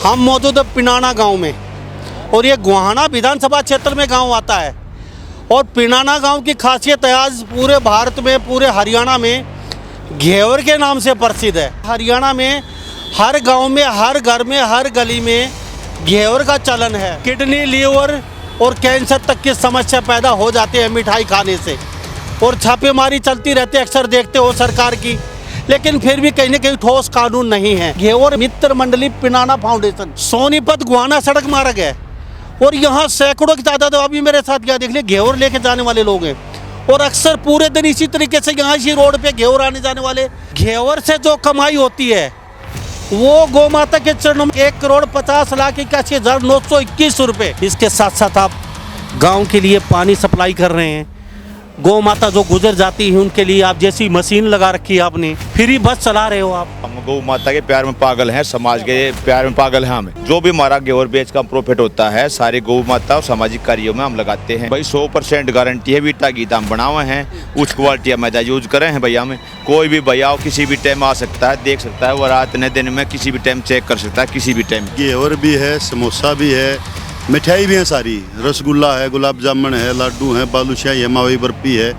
हम मौजूद है पिनाना गांव में और ये गोहाना विधानसभा क्षेत्र में गांव आता है। और पिनाना गांव की खासियत है, आज पूरे भारत में, पूरे हरियाणा में घेवर के नाम से प्रसिद्ध है। हरियाणा में हर गांव में, हर घर में, हर गली में घेवर का चलन है। किडनी, लीवर और कैंसर तक की समस्या पैदा हो जाती है मिठाई खाने से, और छापेमारी चलती रहती है, अक्सर देखते हो सरकार की, लेकिन फिर भी कहीं न कहीं ठोस कानून नहीं है। घेवर मित्र मंडली पिनाना फाउंडेशन सोनीपत गोहाना सड़क मार्ग है और यहाँ सैकड़ों की तादाद, अभी मेरे साथ क्या देख लिया, घेवर लेके जाने वाले लोग हैं। और अक्सर पूरे दिन इसी तरीके से यहाँ इसी रोड पे घेवर आने जाने वाले। घेवर से जो कमाई होती है वो गौ माता के चरणों में 1,50,81,921 रुपये। इसके साथ साथ आप गाँव के लिए पानी सप्लाई कर रहे हैं। गौ माता जो गुजर जाती है उनके लिए आप जैसी मशीन लगा रखी है, आपने फ्री बस चला रहे हो। आप हम गौ माता के प्यार में पागल हैं, समाज के प्यार में पागल हैं। हमें जो भी हमारा घेवर बेच का प्रॉफिट होता है सारे गौ माता और सामाजिक कार्यों में हम लगाते हैं। भाई 100% गारंटी है, वीटा गीता हम बनाए हैं, उच्च क्वालिटी मैदा यूज करे हैं भैया। हमें कोई भी भैया किसी भी टाइम आ सकता है, देख सकता है, वो रात ने दिन में किसी भी टाइम चेक कर सकता है, किसी भी टाइम। घेवर भी है, समोसा भी है, मिठाई भी है, सारी रसगुल्ला है, गुलाब जामुन है, लड्डू है, बालूशाही है, मावा बर्फी है,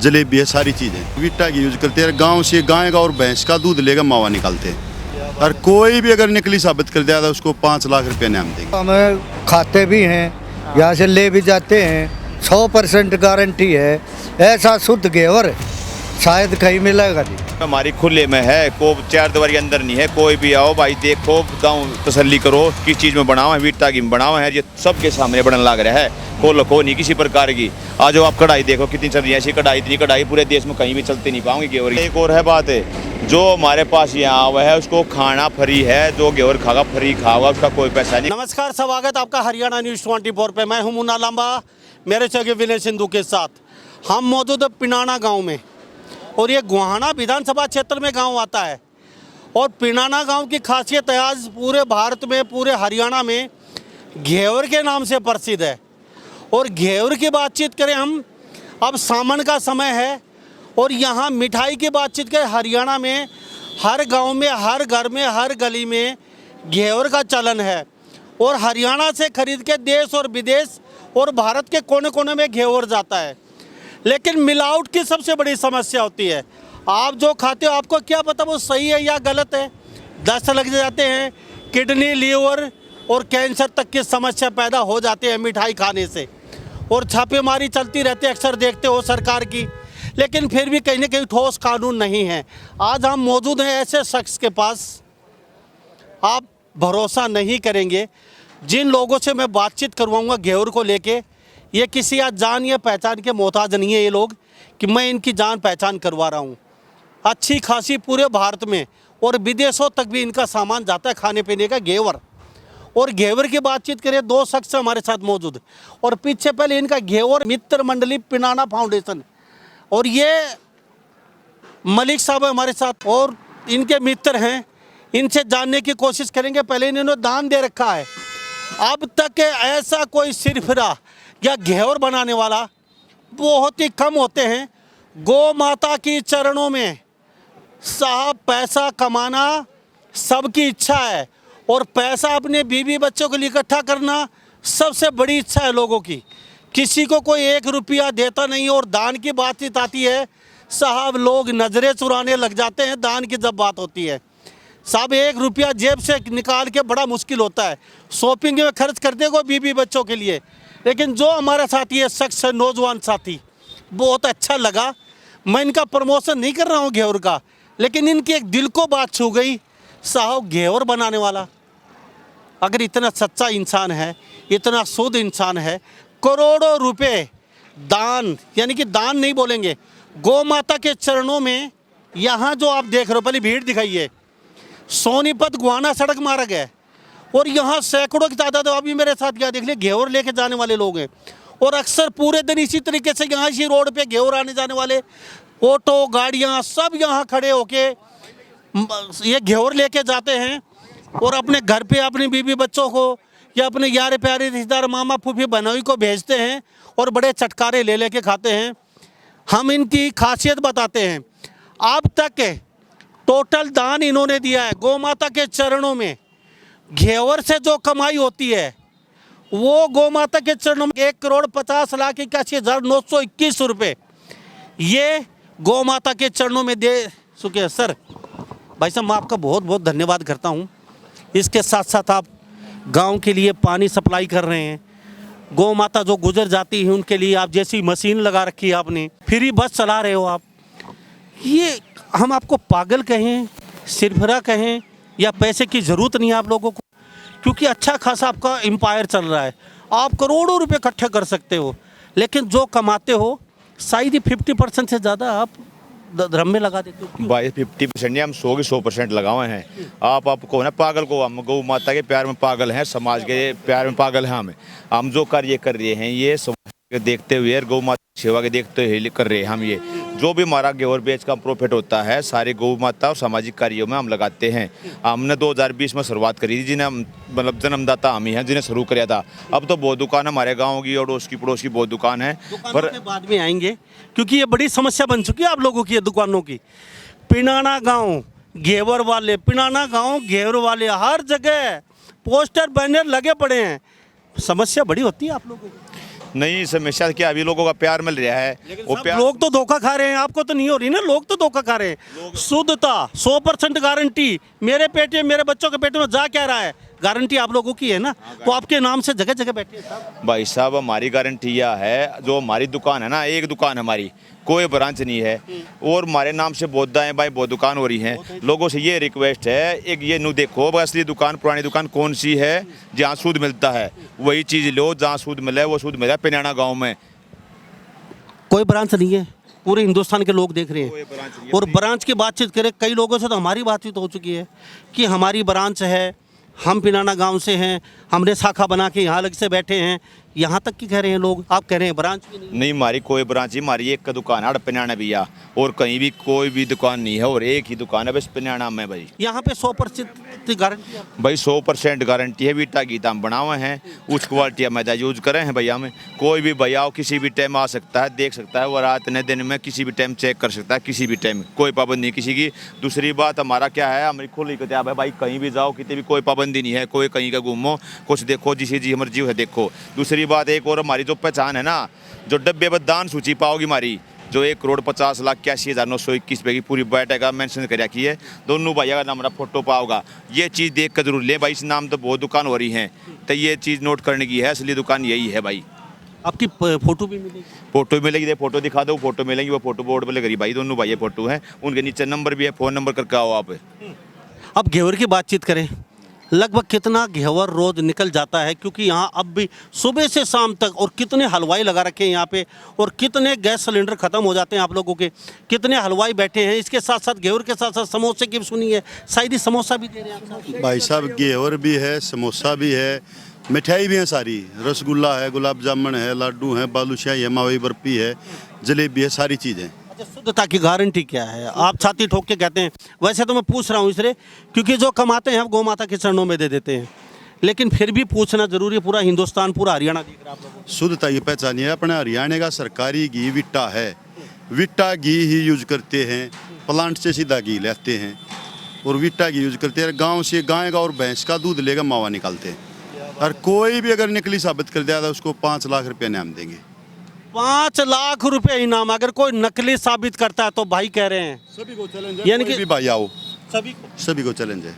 जलेबी है, सारी चीज़ें वीटा की यूज करते हैं। गांव से गाय का और भैंस का दूध लेकर मावा निकालते हैं, और कोई भी अगर नकली साबित कर दिया तो उसको 5 लाख रुपये इनाम देंगे। हमें खाते भी हैं, यहाँ से ले भी जाते हैं, 100% गारंटी है। ऐसा शुद्ध घेवर शायद कहीं मिलेगा नहीं। हमारी खुले में है, को 4 दीवारी के अंदर नहीं है। कोई भी आओ भाई, देखो, गाँव तसल्ली करो किस चीज़ में बनाओ है, वीटा की बनाओ है, ये सबके सामने बनने लग रहा है। को नहीं किसी प्रकार की। आज आप कढ़ाई देखो कितनी चल रही है, ऐसी कढ़ाई, इतनी कढ़ाई पूरे देश में कहीं भी चलती नहीं पाओगे घेवर। एक और है बात है, जो हमारे पास यहाँ आवा है उसको खाना फ्री है, जो घेवर खागा फ्री खागा, उसका कोई पैसा नहीं। नमस्कार, स्वागत आपका हरियाणा न्यूज़ 24 पे। मैं हूं मुन्ना लांबा, मेरे सहयोगी विनय सिंधु के साथ। हम मौजूद है पिनाना गाँव में और ये गोहाना विधानसभा क्षेत्र में गाँव आता है। और पिनाना गाँव की खासियत है, आज पूरे भारत में, पूरे हरियाणा में घेवर के नाम से प्रसिद्ध है। और घेवर की बातचीत करें हम, अब सावन का समय है और यहाँ मिठाई की बातचीत करें, हरियाणा में हर गांव में, हर घर में, हर गली में घेवर का चलन है। और हरियाणा से खरीद के देश और विदेश और भारत के कोने कोने में घेवर जाता है। लेकिन मिलावट की सबसे बड़ी समस्या होती है। आप जो खाते हो आपको क्या पता वो सही है या गलत है। दस्त लग जाते हैं, किडनी, लीवर और कैंसर तक की समस्या पैदा हो जाती है मिठाई खाने से, और छापेमारी चलती रहती है, अक्सर देखते हो सरकार की, लेकिन फिर भी कहीं न कहीं ठोस कानून नहीं है। आज हम मौजूद हैं ऐसे शख्स के पास, आप भरोसा नहीं करेंगे जिन लोगों से मैं बातचीत करवाऊंगा घेवर को लेके। ये किसी आज जान या पहचान के मोहताज नहीं है ये लोग कि मैं इनकी जान पहचान करवा रहा हूँ। अच्छी खासी पूरे भारत में और विदेशों तक भी इनका सामान जाता है, खाने पीने का घेवर। और घेवर की बातचीत करें, 2 शख्स हमारे साथ मौजूद, और पीछे पहले इनका घेवर मित्र मंडली पिनाना फाउंडेशन, और ये मलिक साहब है हमारे साथ और इनके मित्र हैं। इनसे जानने की कोशिश करेंगे। पहले इन्होंने दान दे रखा है। अब तक ऐसा कोई सिरफिरा या घेवर बनाने वाला बहुत ही कम होते हैं। गौ माता की चरणों में साहब, पैसा कमाना सबकी इच्छा है, और पैसा अपने बीवी बच्चों के लिए इकट्ठा करना सबसे बड़ी इच्छा है लोगों की। किसी को कोई 1 रुपया देता नहीं। और दान की बातचीत आती है साहब, लोग नज़रें चुराने लग जाते हैं दान की जब बात होती है। साहब 1 रुपया जेब से निकाल के बड़ा मुश्किल होता है, शॉपिंग में खर्च करते को बीवी बच्चों के लिए। लेकिन जो हमारा साथी है, शख्स है, नौजवान साथी, बहुत अच्छा लगा। मैं इनका प्रमोशन नहीं कर रहा हूँ घेवर का, लेकिन इनकी एक दिल को बात छू गई। साहब घेवर बनाने वाला अगर इतना सच्चा इंसान है, इतना शुद्ध इंसान है, करोड़ों रुपए दान, यानी कि दान नहीं बोलेंगे, गौ माता के चरणों में, यहाँ जो आप देख रहे हो, पहले भीड़ दिखाइए, सोनीपत गोहाना सड़क मार्ग है और यहाँ सैकड़ों की तादाद, अभी मेरे साथ क्या देख लिया, घेवर लेके जाने वाले लोग हैं। और अक्सर पूरे दिन इसी तरीके से यहाँ इसी रोड पे घेवर आने जाने वाले ऑटो, गाड़ियाँ सब यहाँ खड़े होके ये घेवर लेके जाते हैं और अपने घर पे अपनी बीवी बच्चों को या अपने यार प्यारे रिश्तेदार, मामा फूफी बनोई को भेजते हैं और बड़े चटकारे ले लेके खाते हैं। हम इनकी खासियत बताते हैं। अब तक टोटल दान इन्होंने दिया है गौ माता के चरणों में घेवर से जो कमाई होती है वो गौ माता के चरणों में 1,50,81,921 रुपये ये गौ माता के चरणों में दे चुके हैं। सर भाई साहब, मैं आपका बहुत बहुत धन्यवाद करता हूँ। इसके साथ साथ आप गांव के लिए पानी सप्लाई कर रहे हैं, गौ माता जो गुजर जाती है उनके लिए आप जैसी मशीन लगा रखी है आपने, फ्री बस चला रहे हो आप। ये हम आपको पागल कहें, सिरफरा कहें या पैसे की ज़रूरत नहीं है आप लोगों को, क्योंकि अच्छा खासा आपका एम्पायर चल रहा है, आप करोड़ों रुपए इकट्ठे कर सकते हो, लेकिन जो कमाते हो शायद ही 50% से ज़्यादा आप धर्म में लगा देते हो। क्यों? भाई 50% नहीं, हम 100 के 100% लगाए हैं। आपको ना पागल को, हम गौ माता के प्यार में पागल हैं, समाज के प्यार में पागल हैं। हम जो कार्य कर रहे हैं ये समाज के देखते हुए, गौ माता की सेवा के देखते हुए कर रहे हैं। हम ये जो भी हमारा घेवर बेच का प्रॉफिट होता है सारे गौ माता और सामाजिक कार्यों में हम लगाते हैं। हमने 2020 में शुरुआत करी थी, जिन्हें मतलब जन्मदाता हम ही हैं, जिन्हें शुरू किया था। अब तो बहुत दुकान हमारे गाँव की और उसकी पड़ोस की बहुत दुकान है, पर बाद में आएंगे क्योंकि ये बड़ी समस्या बन चुकी है आप लोगों की, ये दुकानों की। पिनाना गांव घेवर वाले, पिनाना गांव घेवर वाले, हर जगह पोस्टर बैनर लगे पड़े हैं। समस्या बड़ी होती है आप लोगों को। नहीं, समस्या क्या, अभी लोगों का प्यार मिल रहा है। वो प्यार लोग तो धोखा खा रहे हैं, आपको तो नहीं हो रही ना, लोग तो धोखा खा रहे हैं। शुद्धता 100% गारंटी, मेरे पेटे मेरे बच्चों के पेटे में जा क्या रहा है, गारंटी आप लोगों की है ना, तो आपके नाम से जगह जगह बैठे हैं। भाई साहब, हमारी गारंटी यह है, जो हमारी दुकान है ना, एक दुकान हमारी, कोई ब्रांच नहीं है, और हमारे नाम से बहुत है भाई, बहुत दुकान हो रही हैं। लोगों से ये रिक्वेस्ट है, एक ये नु देखो असली दुकान, पुरानी दुकान कौन सी है जहाँ सूद मिलता है, वही चीज़ लो जहाँ सूद मिले, वो सूद मिला पिनाना गाँव में। कोई ब्रांच नहीं है, पूरे हिंदुस्तान के लोग देख रहे हैं। और ब्रांच की बातचीत करें, कई लोगों से तो हमारी बातचीत हो चुकी है कि हमारी ब्रांच है, हम पिनाना गांव से हैं, हमने शाखा बना के यहाँ अलग से बैठे हैं, यहाँ तक की कह रहे हैं लोग। आप कह रहे हैं ब्रांच भी नहीं, हमारी कोई ब्रांच ही, हमारी एक का दुकान है पिनाना भैया, और कहीं भी कोई भी दुकान नहीं है, और एक ही दुकान है बस पिनाना में भाई। यहाँ पे 100% गारंटी भाई 100% गारंटी है, वीटा गीता हम बनाए हैं, उस क्वालिटी मैदा यूज करे हैं भैया में। कोई भी भैया किसी भी टाइम आ सकता है, देख सकता है, वो रात ने दिन में किसी भी टाइम चेक कर सकता है, किसी भी टाइम, कोई पाबंदी नहीं किसी की। दूसरी बात हमारा क्या है, हमारी खुली किताब है भाई, कहीं भी जाओ, कितनी भी कोई पाबंदी नहीं है, कोई कहीं का घूमो, कुछ देखो, जिसी जी मर्जी है देखो। दूसरी बात एक और हमारी जो पहचान है ना, जो डब्बे पर दान सूची पाओगी हमारी, जो 1,50,81,921 रुपये की पूरी बायोडाटा मेंशन कर रखी है, दोनों भैया का नाम हमारा फोटो पाओगा। ये चीज़ देख कर जरूर ले भाई, इस नाम तो बहुत दुकान हो रही हैं, तो ये चीज़ नोट करने की है, असली दुकान यही है भाई। आपकी फोटो भी मिलेगी? फोटो मिलेगी, फोटो दिखा दो, फोटो मिलेगी, वो फोटो बोर्ड पर लगेगी भाई, दोनों भाई फोटो हैं, उनके नीचे नंबर भी है, फ़ोन नंबर करके आओ आप। अब घेवर की बातचीत करें, लगभग कितना घेवर रोज निकल जाता है, क्योंकि यहाँ अब भी सुबह से शाम तक, और कितने हलवाई लगा रखे हैं यहाँ पे, और कितने गैस सिलेंडर ख़त्म हो जाते हैं आप लोगों के, कितने हलवाई बैठे हैं। इसके साथ साथ घेवर के साथ साथ समोसे की भी सुनी है, शायद ही समोसा भी दे रहे हैं भाई साहब। घेवर भी है, समोसा भी है, मिठाई भी है सारी, रसगुल्ला है, गुलाब जामुन है, लड्डू है, बालूशाही है, मावा बर्फी है, जलेबी है, सारी चीज़ें। शुद्धता की गारंटी क्या है? आप छाती ठोक के कहते हैं, वैसे तो मैं पूछ रहा हूँ इसलिए क्योंकि जो कमाते हैं आप गौ माता के चरणों में दे देते हैं, लेकिन फिर भी पूछना जरूरी है। पूरा हिंदुस्तान, पूरा हरियाणा देख रहा है आप लोगों को। शुद्धता की पहचान है, अपने हरियाणा का सरकारी घी विट्टा है, विट्टा घी ही यूज करते हैं, प्लांट से सीधा घी लेते हैं और विट्टा घी यूज करते हैं। गाँव से गाय का और भैंस का दूध लेकर मावा निकालते हैं, और कोई भी अगर नकली साबित कर दिया तो उसको 5 लाख रुपये इनाम देंगे। 5 लाख रुपए इनाम अगर कोई नकली साबित करता है तो भाई कह रहे हैं सभी को चैलेंज है, यानी कोई कि भी भाई आओ, सभी को चैलेंज है,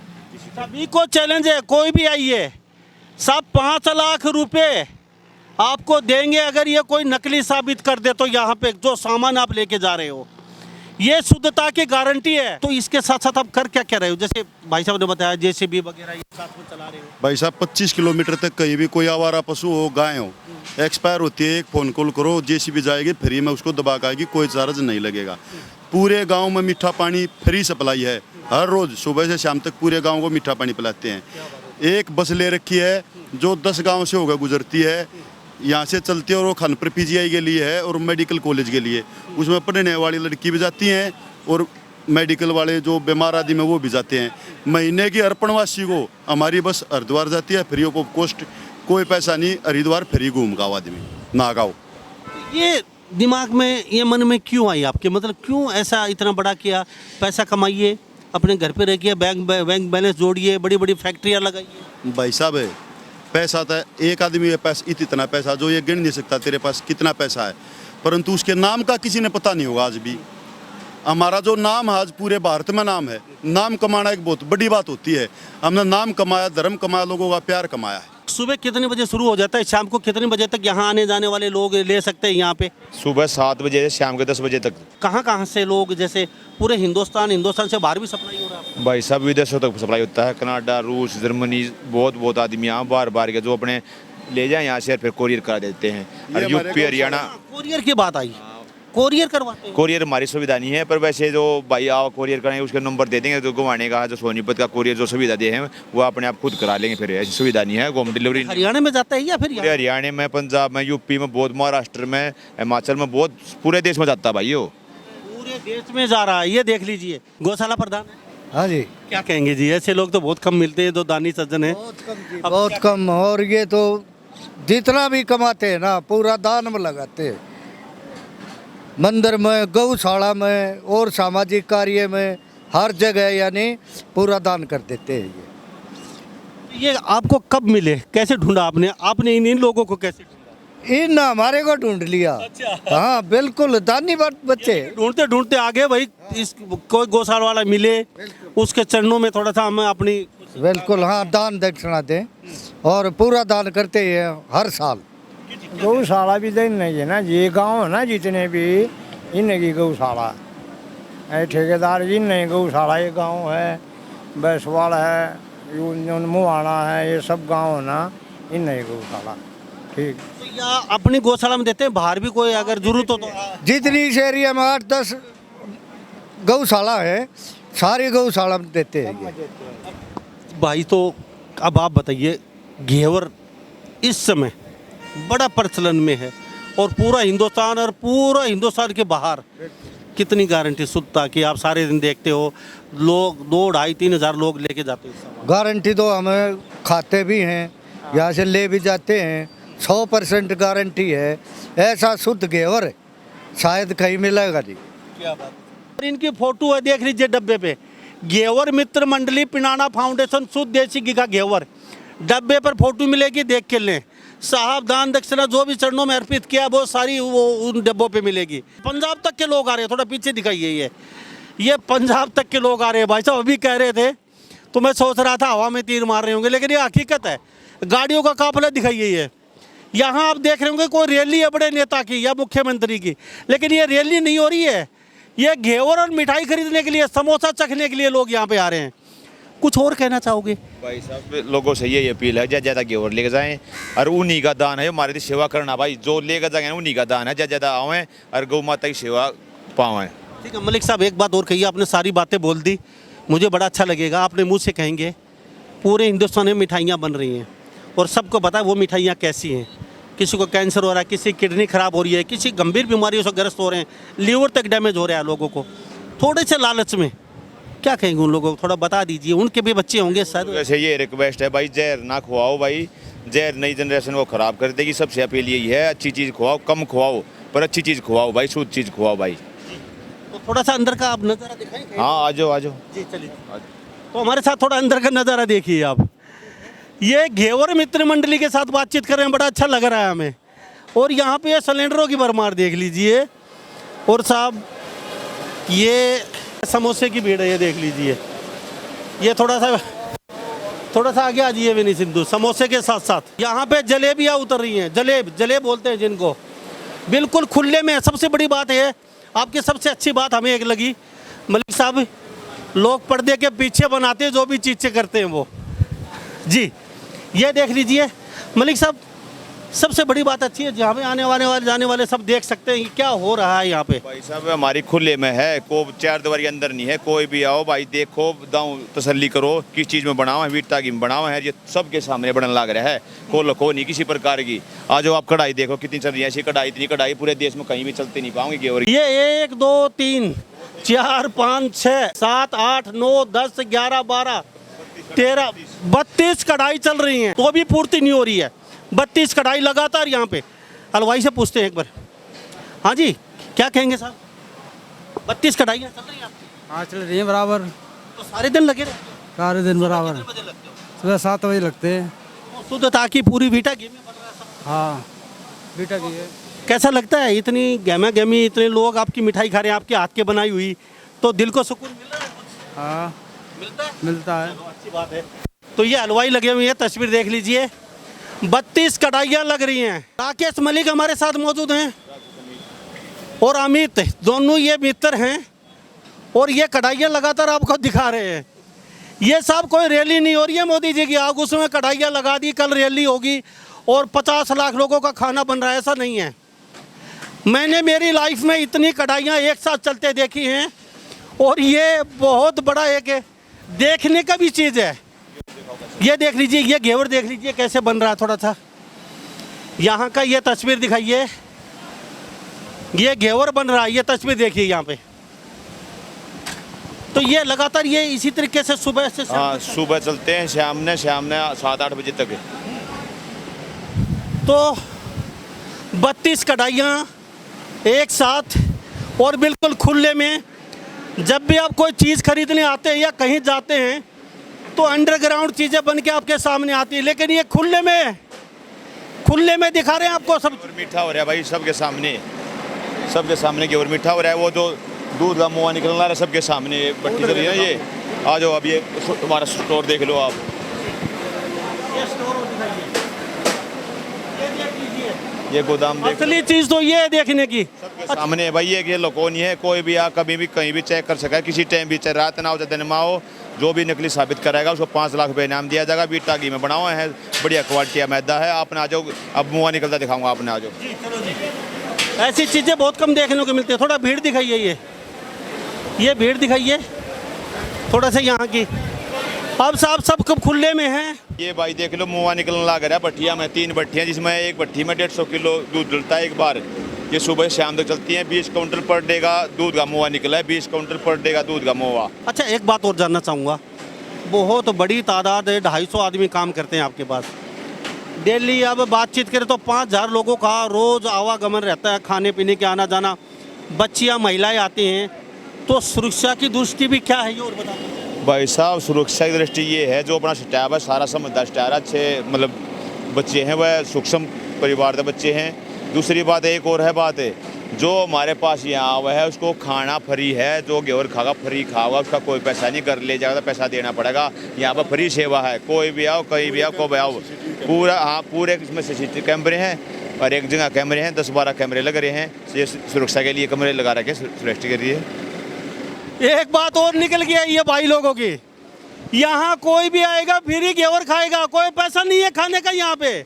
सभी को चैलेंज है, कोई भी आइए, सब 5 लाख रुपए आपको देंगे अगर ये कोई नकली साबित कर दे। तो यहाँ पे जो सामान आप लेके जा रहे हो ये शुद्धता की गारंटी है। तो इसके साथ साथ आप कर क्या क्या रहे हो, जैसे भाई साहब ने बताया जेसीबी वगैरह ये साथ में चला रहे हो? भाई साहब 25 किलोमीटर तक कहीं भी कोई आवारा पशु हो, गाय हो, एक्सपायर होती है, एक फ़ोन कॉल करो, जेसीबी जाएगी, फ्री में उसको दबा के आएगी, कोई चार्ज नहीं लगेगा। पूरे गांव में मीठा पानी फ्री सप्लाई है, हर रोज़ सुबह से शाम तक पूरे गांव को मीठा पानी पिलाते हैं। एक बस ले रखी है जो 10 गाँव से होकर गुजरती है, यहाँ से चलती है, और वो खानपुर पीजीआई के लिए है और मेडिकल कॉलेज के लिए, उसमें पढ़ने वाली लड़की भी जाती हैं और मेडिकल वाले जो बीमार आदमी में वो भी जाते हैं। महीने की अर्पणवासी को हमारी बस हरिद्वार जाती है, फ्री ऑफ कॉस्ट, कोई पैसा नहीं, हरिद्वार फ्री घूम गाँव आदमी ना गाँव। ये दिमाग में, ये मन में क्यों आई आपके, मतलब क्यों ऐसा इतना बड़ा किया? पैसा कमाइए, अपने घर पे रहिए, बैंक बैलेंस जोड़िए, बड़ी बड़ी फैक्ट्रियाँ लगाइए। भाई साहब है पैसा तो एक आदमी के पास इतना पैसा जो ये गिन नहीं सकता तेरे पास कितना पैसा है, परंतु उसके नाम का किसी ने पता नहीं होगा आज भी। हमारा जो नाम है आज पूरे भारत में नाम है। नाम कमाना एक बहुत बड़ी बात होती है। हमने नाम कमाया, धर्म कमाया, लोगों का प्यार कमाया है। सुबह कितने बजे शुरू हो जाता है, शाम को कितने बजे तक यहाँ आने जाने वाले लोग ले सकते हैं यहाँ पे? सुबह 7 बजे से शाम के 10 बजे तक। कहाँ कहाँ से लोग, जैसे पूरे हिंदुस्तान से बाहर भी सप्लाई हो रहा है? भाई सब विदेशों तक सप्लाई होता है, कनाडा, रूस, जर्मनी, बहुत आदमी यहाँ बार के जो अपने ले जाए यहाँ से फिर कोरियर करा देते हैं। और यूपी, हरियाणा। कोरियर की बात आई, कोरियर करवाते हैं? कोरियर हमारी सुविधा नहीं है, पर वैसे जो भाई आओ कोरियर करेंगे उसके नंबर दे देंगे, जो घुमाने का जो सोनीपत का कोरियर जो सुविधा दे हैं वो अपने आप खुद करा लेंगे। फिर ऐसी सुविधा नहीं है, होम डिलीवरी। हरियाणा में जाता है या फिर पूरे हरियाणा में, पंजाब में, यूपी में बहुत, महाराष्ट्र में, हिमाचल में बहुत, पूरे देश में जाता है भाई। वो पूरे देश में जा रहा है। ये देख लीजिए, गौशाला प्रधान है। हाँ जी, क्या कहेंगे जी, ऐसे लोग तो बहुत कम मिलते हैं, जो दानी सज्जन है। बहुत कम। और ये तो जितना भी कमाते हैं ना पूरा दान में लगाते हैं, मंदिर में, गौशाला में और सामाजिक कार्य में, हर जगह यानी पूरा दान कर देते हैं। ये आपको कब मिले, कैसे ढूंढा आपने? आपने इन लोगों को कैसे ढूंढा? इन हमारे को ढूंढ लिया। अच्छा। हाँ बिल्कुल, दानी बच्चे ढूंढते ढूंढते आगे भाई इस कोई गौशाला वाला मिले, उसके चरणों में थोड़ा सा हमें अपनी बिल्कुल हाँ दान दक्षिणा दें और पूरा दान करते हैं हर साल। गौशाला भी तो नहीं है ना, ये गांव है ना जितने भी इनकी गौशाला है, ठेकेदार जी नहीं गौशाला, ये गांव है, बैसवाल है, मुहाना है, ये सब गांव है ना, इन नहीं गौशाला। ठीक, तो या अपनी गौशाला में देते हैं, बाहर भी कोई अगर जरूरत हो तो? जितनी इस एरिया में 8-10 गौशाला है, सारी गौशाला में देते हैं ये। भाई तो अब आप बताइए, घेवर इस समय बड़ा प्रचलन में है और पूरा हिंदुस्तान के बाहर कितनी गारंटी शुद्धता की? आप सारे दिन देखते हो लोग 2-2,5-3 हज़ार लोग लेके जाते हैं। गारंटी तो हमें खाते भी हैं, यहाँ से ले भी जाते हैं, 100% गारंटी है। ऐसा शुद्ध घेवर शायद कहीं मिलेगा नहीं। क्या बात। और इनकी फोटो है, देख लीजिए डब्बे पे, घेवर मित्र मंडली पिनाना फाउंडेशन शुद्ध देसी घी का घेवर। डब्बे पर फोटो मिलेगी, देख के लें। साहब दान दक्षिणा जो भी चरणों में अर्पित किया वो सारी वो उन डब्बों पे मिलेगी। पंजाब तक के लोग आ रहे हैं, थोड़ा पीछे दिखाइए। ये पंजाब तक के लोग आ रहे हैं। भाई साहब अभी कह रहे थे तो मैं सोच रहा था हवा में तीर मार रहे होंगे, लेकिन ये हकीकत है। गाड़ियों का काफिला दिखाइए। ये यहाँ आप देख रहे होंगे कोई रैली है बड़े नेता की या मुख्यमंत्री की, लेकिन ये रैली नहीं हो रही है। ये घेवर और मिठाई खरीदने के लिए, समोसा चखने के लिए लोग यहाँ पे आ रहे हैं। कुछ और कहना चाहोगे? भाई साहब लोगों से ये अपील है, ज़्यादा घेवर लेके जाएं और उन्हीं का दान है हमारे लिए सेवा करना। भाई जो लेकर जाएंगे उन्हीं का दान है, ज़्यादा आवें और गौ माता की सेवा पावें। ठीक है मलिक साहब, एक बात और कहिए। आपने सारी बातें बोल दी, मुझे बड़ा अच्छा लगेगा। आपने मुँह से कहेंगे पूरे हिंदुस्तान में मिठाइयाँ बन रही हैं और सबको पता है वो मिठाइयाँ कैसी हैं। किसी को कैंसर हो रहा है, किसी की किडनी खराब हो रही है, किसी गंभीर बीमारियों से ग्रस्त हो रहे हैं, लीवर तक डैमेज हो रहा है लोगों को। थोड़े से लालच में क्या कहेंगे उन लोगों को, थोड़ा बता दीजिए। उनके भी बच्चे होंगे शायद। वैसे ये रिक्वेस्ट है भाई, जहर ना खुआओ भाई, जहर नई जनरेशन को खराब कर देगी। सबसे अपील यही है, अच्छी चीज़ खुआओ, कम खुआओ पर अच्छी चीज़ खुआओ भाई, शुद्ध चीज़ खुआओ भाई। तो थोड़ा सा अंदर का आप नज़ारा दिखाएंगे? हाँ आ जाओ जी चलिए। तो हमारे साथ थोड़ा अंदर का नज़ारा देखिए आप। ये घेवर मित्र मंडली के साथ बातचीत कर रहे हैं, बड़ा अच्छा लग रहा है हमें। और यहाँ पे सिलेंडरों की भरमार देख लीजिए। और साहब ये समोसे की भीड़ है, ये देख लीजिए। ये थोड़ा सा आगे आ जाइए विनी सिंधु। समोसे के साथ साथ यहाँ पे जलेबियाँ उतर रही हैं। जलेब बोलते हैं जिनको, बिल्कुल खुले में। सबसे बड़ी बात है, आपकी सबसे अच्छी बात हमें एक लगी मलिक साहब, लोग पर्दे के पीछे बनाते हैं जो भी चीज़ें करते हैं वो। जी ये देख लीजिए मलिक साहब, सबसे बड़ी बात अच्छी है, जहाँ पे आने वाले जाने वाले सब देख सकते हैं कि क्या हो रहा है यहाँ पे। भाई साहब हमारी खुले में है, को 4 दीवारी अंदर नहीं है। कोई भी आओ भाई, देखो दाओ, तसल्ली करो किस चीज़ में बनावा है, वीटा की बनावा है, ये सबके सामने बनने लग रहा है। को नहीं किसी प्रकार की। आज आप कढ़ाई देखो कितनी चल रही है, ऐसी कढ़ाई, इतनी कढ़ाई पूरे देश में कहीं भी चलती नहीं पाओगे घेवर। ये 1 2 3 4 5 6 7 8 9 10 11 12 13 32 कढ़ाई चल रही हैं, तो भी पूर्ति नहीं हो रही है। 32 कढ़ाई लगातार यहाँ पे। हलवाई से पूछते हैं एक बार। हाँ जी, क्या कहेंगे साहब? 32 कढ़ाइयाँ चल रही हैं आपकी? हाँ चल रही है बराबर, तो सारे दिन लगे रहते हो? सारे दिन बराबर। कितने बजे लगते हो? सुबह 7 बजे लगते हैं। शुद्धता की पूरी वीटा घी में बन रहा है। हाँ बेटा की है। कैसा लगता है इतनी गहमा गहमी इतने लोग आपकी मिठाई खा रहे हैं आपके हाथ के बनाई हुई, तो दिल को सुकून मिल रहा है? हाँ मिलता है? मिलता है। चलो, अच्छी बात है। तो ये हलवाई लगे हुए हैं, तस्वीर देख लीजिए, 32 कढ़ाइयाँ लग रही हैं। राकेश मलिक हमारे साथ मौजूद हैं और अमित, दोनों ये मित्र हैं और ये कढ़ाइयाँ लगातार आपको दिखा रहे हैं। ये सब कोई रैली नहीं हो रही है मोदी जी की, आग उसमें कढ़ाइयाँ लगा दी, कल रैली होगी और 50 लाख लोगों का खाना बन रहा है, ऐसा नहीं है। मैंने मेरी लाइफ में इतनी कढ़ाइयाँ एक साथ चलते देखी हैं और ये बहुत बड़ा एक देखने का भी चीज़ है। ये देख लीजिए, ये घेवर देख लीजिए कैसे बन रहा है, थोड़ा सा यहाँ का ये तस्वीर दिखाइए, ये घेवर बन रहा है, ये तस्वीर देखिए यहाँ पे। तो ये लगातार ये इसी तरीके से सुबह से शाम हाँ तक सुबह चलते हैं, शाम ने 7-8 बजे तक है। तो 32 कढ़ाइयाँ एक साथ और बिल्कुल खुले में। जब भी आप कोई चीज़ खरीदने आते हैं या कहीं जाते हैं तो अंडरग्राउंड चीज़ें बन के आपके सामने आती है, लेकिन ये खुले में दिखा रहे हैं आपको सब। और मीठा हो रहा है भाई सबके सामने की, और मीठा हो रहा है। वो जो दूध का मुँह निकल रहा है सबके सामने भट्टी चल रही है। ये आ जाओ, अब ये हमारा स्टोर देख लो आप। ये स्टोर दिखाइए, ये देख लीजिए, ये गोदाम देख असली चीज़ तो ये है देखने की। सबके सामने है भाई। ये लोगों नहीं है, कोई भी आ कभी भी कहीं भी चेक कर सका है, किसी टाइम भी, चाहे रात ना हो चाहे दिन में हो, जो भी नकली साबित कराएगा उसको 5 लाख रुपये इनाम दिया जाएगा। बीटा घी में बना हुआ है, बढ़िया क्वालिटी का मैदा है। आपने आ जाओ, अब मुँह निकलता दिखाऊंगा, आपने आ जाओ। जी चलो जी। ऐसी चीज़ें बहुत कम देखने को मिलती है। थोड़ा भीड़ दिखाइए, ये भीड़ दिखाइए थोड़ा सा यहाँ की। अब साहब सब कब खुले में हैं। ये भाई देख लो, मुँह निकलने लग रहा है भट्टिया में। 3 भट्टियाँ जिसमें एक भट्टी में 150 किलो दूध डलता है एक बार। ये सुबह शाम तक चलती हैं। 20 काउंटर पर डे का दूध का मुआ निकला है, 20 काउंटर पर डे का दूध का मुआ। अच्छा एक बात और जानना चाहूँगा, बहुत बड़ी तादाद है, 250 आदमी काम करते हैं आपके पास डेली। अब बातचीत करें तो 5000 लोगों का रोज़ आवागमन रहता है, खाने पीने के आना जाना, बच्चियाँ महिलाएं आती हैं, तो सुरक्षा की दृष्टि भी क्या है ये और बता दीजिए। भाई साहब सुरक्षा की दृष्टि ये है, जो अपना स्टाफ है सारा समझदार स्टाफ है, अच्छे मतलब बच्चे हैं, वह सूक्ष्म परिवार के बच्चे हैं। दूसरी बात एक और है बात है, जो हमारे पास यहाँ हुआ है उसको खाना फ्री है। जो घेवर खागा फ्री खागा, उसका कोई पैसा नहीं, कर ले जाएगा तो पैसा देना पड़ेगा। यहाँ पर फ्री सेवा है, कोई भी आओ कहीं भी आओ कब आओ। पूरा हाँ पूरे इसमें CCTV कैमरे हैं और एक जगह कैमरे हैं, 10-12 कैमरे लग रहे हैं। ये सुरक्षा के लिए कैमरे लगा रखे सुरक्षा के लिए। एक बात और निकल गया ये भाई लोगों की, यहाँ कोई भी आएगा फ्री घेवर खाएगा, कोई पैसा नहीं है खाने का। यहाँ पे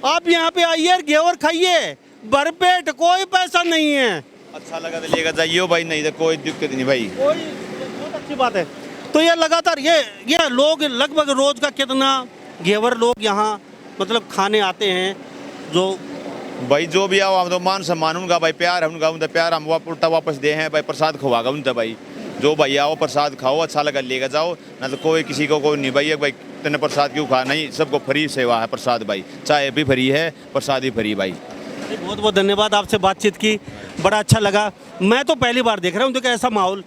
आप यहाँ पे आइए घेवर खाइए भरपेट, कोई पैसा नहीं है। अच्छा लगा तो लेकर जाइए भाई, नहीं तो कोई दिक्कत नहीं भाई। कोई बहुत अच्छी बात है। तो ये लगातार ये लोग लगभग रोज का कितना घेवर लोग यहाँ मतलब खाने आते हैं? जो भाई जो भी आओ हम तो मान सम्मान उनका भाई, प्यार है उनका, उनका प्यार हम उल्टा वापस दे हैं भाई। प्रसाद खवागा उनका भाई, जो भाई आओ प्रसाद खाओ, अच्छा लगा लेकर जाओ, ना तो कोई किसी को कोई नहीं भाई। भाई तेने प्रसाद क्यों खा, नहीं सबको फ्री सेवा है प्रसाद भाई, चाय भी फ्री है, प्रसाद भी फ्री भाई। बहुत बहुत धन्यवाद, आपसे बातचीत की बड़ा अच्छा लगा। मैं तो पहली बार देख रहा हूँ तो ऐसा माहौल।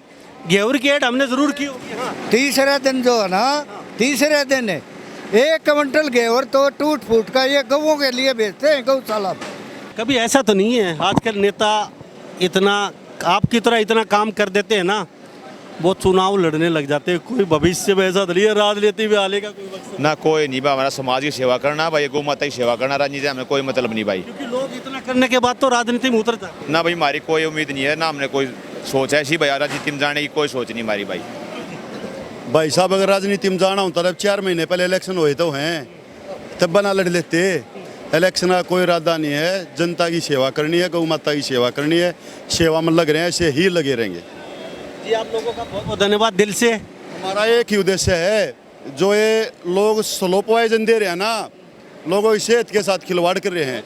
घेवर की ऐड हमने ज़रूर की होगी। हाँ तीसरे दिन जो है ना, तीसरे दिन 1 क्विंटल घेवर तो टूट फूट का ये गौओं के लिए बेचते हैं गौशाला। कभी ऐसा तो नहीं है आजकल नेता इतना आपकी तरह इतना काम कर देते हैं ना, वो चुनाव लड़ने लग जाते हैं, कोई भविष्य में ऐसा तो नहीं है राजनीति में आने का कोई मकसद? ना कोई नहीं भाई, हमारा समाज की सेवा करना भाई, गौ माता की सेवा करना, राजनीति हमें कोई मतलब नहीं भाई। क्योंकि लोग इतना करने के बाद तो राजनीति में उतर जाते हैं। ना भाई हमारी कोई उम्मीद नहीं है, ना हमने कोई सोच है ऐसी भाई, राजनीति में जाने की कोई सोच नहीं हमारी भाई। भाई साहब अगर राजनीति में जाना होता तब 4 महीने पहले इलेक्शन हुए तो हैं, तब बना लड़ लेते। इलेक्शन का कोई इरादा नहीं है, जनता की सेवा करनी है, गौ माता की सेवा करनी है, सेवा में लग रहे हैं, ऐसे ही लगे रहेंगे। जी आप लोगों का बहुत बहुत धन्यवाद दिल से। हमारा एक ही उद्देश्य है, जो ये लोग स्लो पॉइजन दे रहे हैं ना, लोगों की सेहत के साथ खिलवाड़ कर रहे हैं,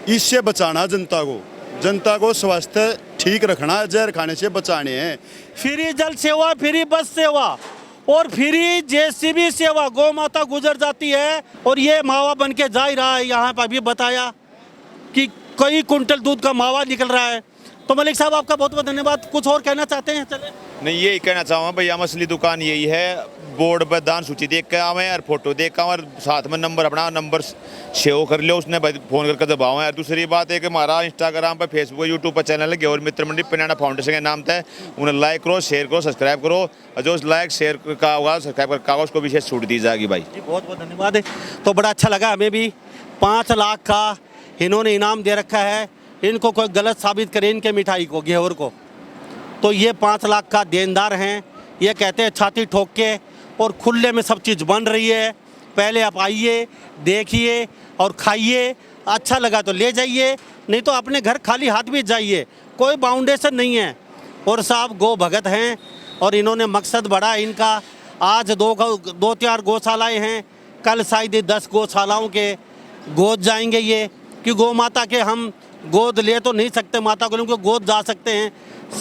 इससे बचाना जनता को स्वास्थ्य ठीक रखना, जहर खाने से बचाने हैं। फ्री जल सेवा, फ्री बस सेवा और फ्री JCB सेवा, गौ माता गुजर जाती है और ये मावा बन के जा ही रहा है। यहाँ पर अभी बताया कि कई कुंटल दूध का मावा निकल रहा है। तो मलिक साहब आपका बहुत बहुत धन्यवाद। कुछ और कहना चाहते हैं? चले नहीं यही कहना चाहूँगा भैया, असली दुकान यही है, बोर्ड पर दान सूची देख के आवे और फोटो देख के आवे और साथ में नंबर अपना नंबर सेव कर लो, उसने फ़ोन करके दबाओ। और दूसरी बात है कि हमारा इंस्टाग्राम पर, फेसबुक, यूट्यूब पर चैनल है गौर मित्र मंडी पिनाना फाउंडेशन के नाम से। उन्हें लाइक करो, शेयर करो, सब्सक्राइब करो, और जो लाइक शेयर का होगा, सब्सक्राइब का होगा, उसको विशेष छूट दी जाएगी भाई जी। बहुत बहुत धन्यवाद है। तो बड़ा अच्छा लगा हमें भी। 5 लाख का इन्होंने इनाम दे रखा है। इनको कोई गलत साबित करे इनके मिठाई को, घेवर को, तो ये 5 लाख का देनदार हैं। ये कहते हैं छाती ठोक के, और खुले में सब चीज़ बन रही है। पहले आप आइए, देखिए और खाइए, अच्छा लगा तो ले जाइए, नहीं तो अपने घर खाली हाथ भी जाइए, कोई बाउंडेशन नहीं है। और साहब गो भगत हैं और इन्होंने मकसद बढ़ा इनका। आज 2-4 गौशालाएँ हैं, कल शायद 10 गौशालाओं के गोद जाएंगे ये, कि गौ माता के हम गोद ले तो नहीं सकते माता को, उनके गोद जा सकते हैं,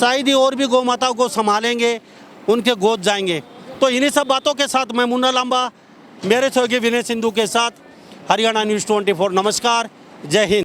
शायद ही और भी गौ माताओं को संभालेंगे, उनके गोद जाएंगे। तो इन्हीं सब बातों के साथ मैं मुन्ना लांबा मेरे सहयोगी विनय सिंधु के साथ हरियाणा न्यूज़ 24। नमस्कार, जय हिंद।